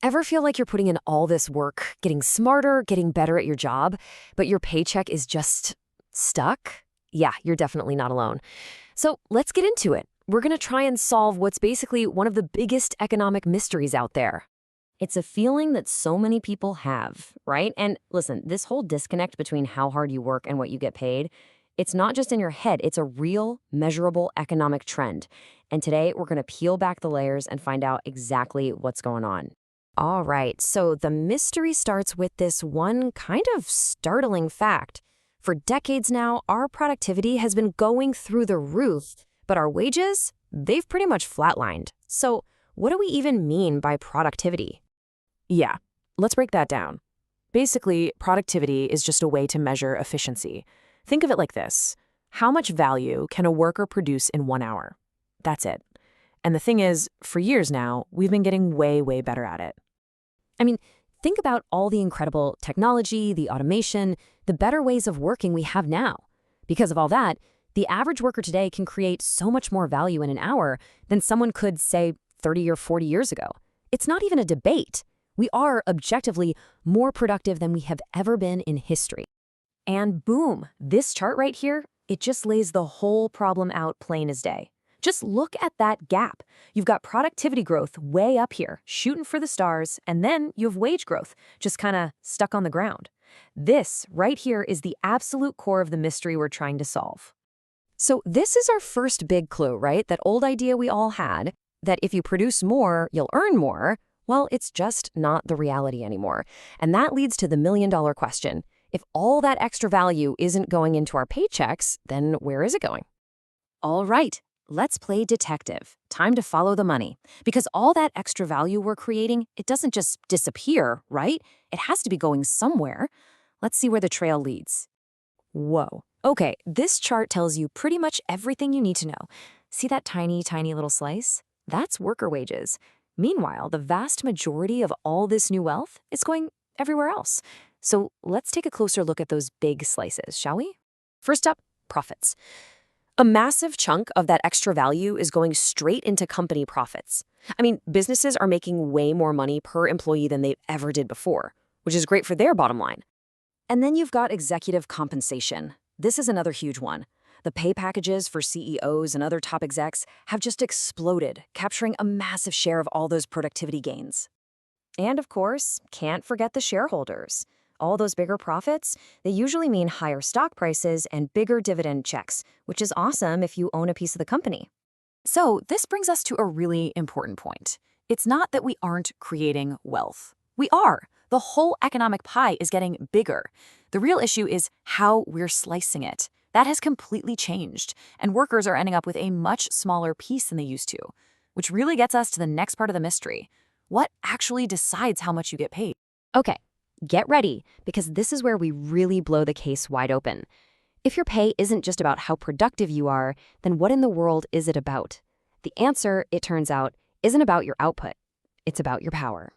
Ever feel like you're putting in all this work, getting smarter, getting better at your job, but your paycheck is just stuck? Yeah, you're definitely not alone. So let's get into it. We're going to try and solve what's basically one of the biggest economic mysteries out there. It's a feeling that so many people have, right? And listen, this whole disconnect between how hard you work and what you get paid, it's not just in your head, it's a real, measurable economic trend. And today, we're going to peel back the layers and find out exactly what's going on. All right, so the mystery starts with this one kind of startling fact. For decades now, our productivity has been going through the roof, but our wages, they've pretty much flatlined. So what do we even mean by productivity? Yeah, let's break that down. Basically, productivity is just a way to measure efficiency. Think of it like this. How much value can a worker produce in 1 hour? That's it. And the thing is, for years now, we've been getting way, way better at it. I mean, think about all the incredible technology, the automation, the better ways of working we have now. Because of all that, the average worker today can create so much more value in an hour than someone could, say, 30 or 40 years ago. It's not even a debate. We are objectively more productive than we have ever been in history. And boom, this chart right here, it just lays the whole problem out plain as day. Just look at that gap. You've got productivity growth way up here, shooting for the stars, and then you have wage growth, just kind of stuck on the ground. This right here is the absolute core of the mystery we're trying to solve. So this is our first big clue, right? That old idea we all had, that if you produce more, you'll earn more. Well, it's just not the reality anymore. And that leads to the million-dollar question. If all that extra value isn't going into our paychecks, then where is it going? All right. Let's play detective. Time to follow the money. Because all that extra value we're creating, it doesn't just disappear, right? It has to be going somewhere. Let's see where the trail leads. Whoa. Okay, this chart tells you pretty much everything you need to know. See that tiny, tiny little slice? That's worker wages. Meanwhile, the vast majority of all this new wealth is going everywhere else. So let's take a closer look at those big slices, shall we? First up, profits. A massive chunk of that extra value is going straight into company profits. I mean, businesses are making way more money per employee than they ever did before, which is great for their bottom line. And then you've got executive compensation. This is another huge one. The pay packages for CEOs and other top execs have just exploded, capturing a massive share of all those productivity gains. And of course, can't forget the shareholders. All those bigger profits, they usually mean higher stock prices and bigger dividend checks, which is awesome if you own a piece of the company. So this brings us to a really important point. It's not that we aren't creating wealth. We are. The whole economic pie is getting bigger. The real issue is how we're slicing it. That has completely changed, and workers are ending up with a much smaller piece than they used to, which really gets us to the next part of the mystery. What actually decides how much you get paid? Okay. Get ready, because this is where we really blow the case wide open. If your pay isn't just about how productive you are, then what in the world is it about? The answer, it turns out, isn't about your output. It's about your power.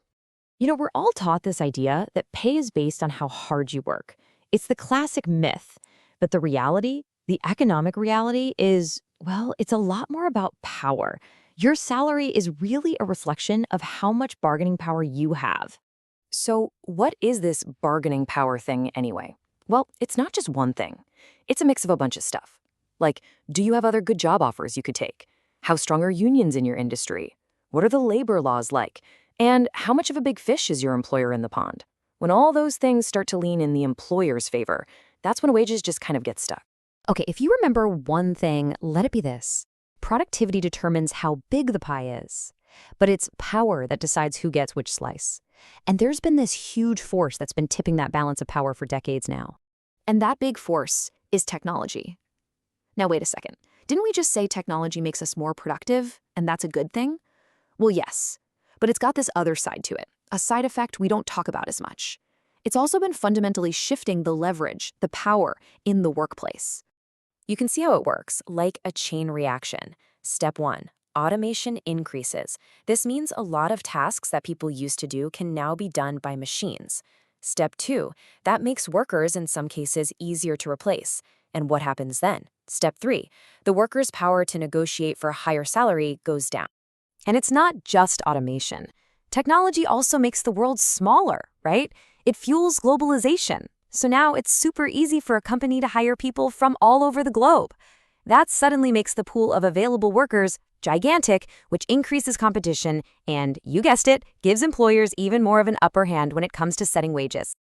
You know, we're all taught this idea that pay is based on how hard you work. It's the classic myth. But the reality, the economic reality is, well, it's a lot more about power. Your salary is really a reflection of how much bargaining power you have. So what is this bargaining power thing anyway? Well, it's not just one thing. It's a mix of a bunch of stuff. Like, do you have other good job offers you could take? How strong are unions in your industry? What are the labor laws like? And how much of a big fish is your employer in the pond? When all those things start to lean in the employer's favor, that's when wages just kind of get stuck. Okay, if you remember one thing, let it be this. Productivity determines how big the pie is. But it's power that decides who gets which slice. And there's been this huge force that's been tipping that balance of power for decades now. And that big force is technology. Now, wait a second. Didn't we just say technology makes us more productive, and that's a good thing? Well, yes, but it's got this other side to it, a side effect we don't talk about as much. It's also been fundamentally shifting the leverage, the power, in the workplace. You can see how it works, like a chain reaction. Step 1. Automation increases. This means a lot of tasks that people used to do can now be done by machines. Step 2, that makes workers in some cases easier to replace. And what happens then? Step 3, the worker's power to negotiate for a higher salary goes down. And it's not just automation. Technology also makes the world smaller, right? It fuels globalization. So now it's super easy for a company to hire people from all over the globe. That suddenly makes the pool of available workers gigantic, which increases competition and, you guessed it, gives employers even more of an upper hand when it comes to setting wages.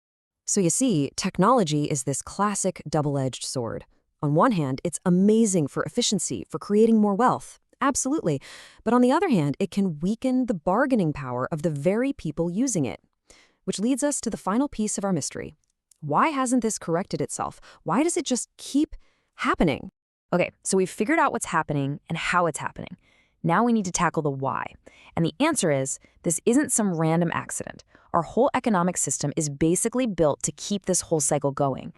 So you see, technology is this classic double-edged sword. On one hand, it's amazing for efficiency, for creating more wealth. Absolutely. But on the other hand, it can weaken the bargaining power of the very people using it. Which leads us to the final piece of our mystery. Why hasn't this corrected itself? Why does it just keep happening? Okay, so we've figured out what's happening and how it's happening. Now we need to tackle the why. And the answer is, this isn't some random accident. Our whole economic system is basically built to keep this whole cycle going.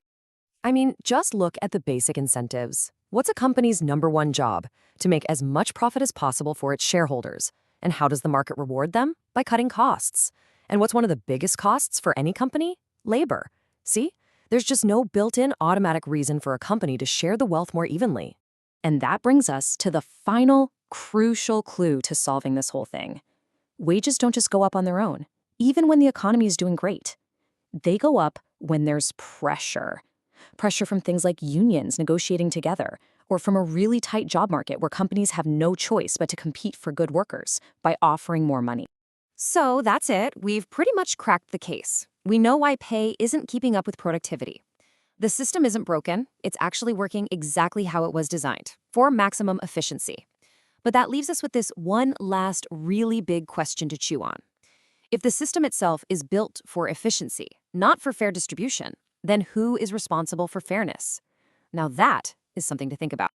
I mean, just look at the basic incentives. What's a company's #1 job? To make as much profit as possible for its shareholders. And how does the market reward them? By cutting costs. And what's one of the biggest costs for any company? Labor. See? There's just no built-in automatic reason for a company to share the wealth more evenly. And that brings us to the final crucial clue to solving this whole thing. Wages don't just go up on their own, even when the economy is doing great. They go up when there's pressure. Pressure from things like unions negotiating together, or from a really tight job market where companies have no choice but to compete for good workers by offering more money. So that's it. We've pretty much cracked the case. We know why pay isn't keeping up with productivity. The system isn't broken. It's actually working exactly how it was designed, for maximum efficiency. But that leaves us with this one last really big question to chew on. If the system itself is built for efficiency, not for fair distribution, then who is responsible for fairness? Now that is something to think about.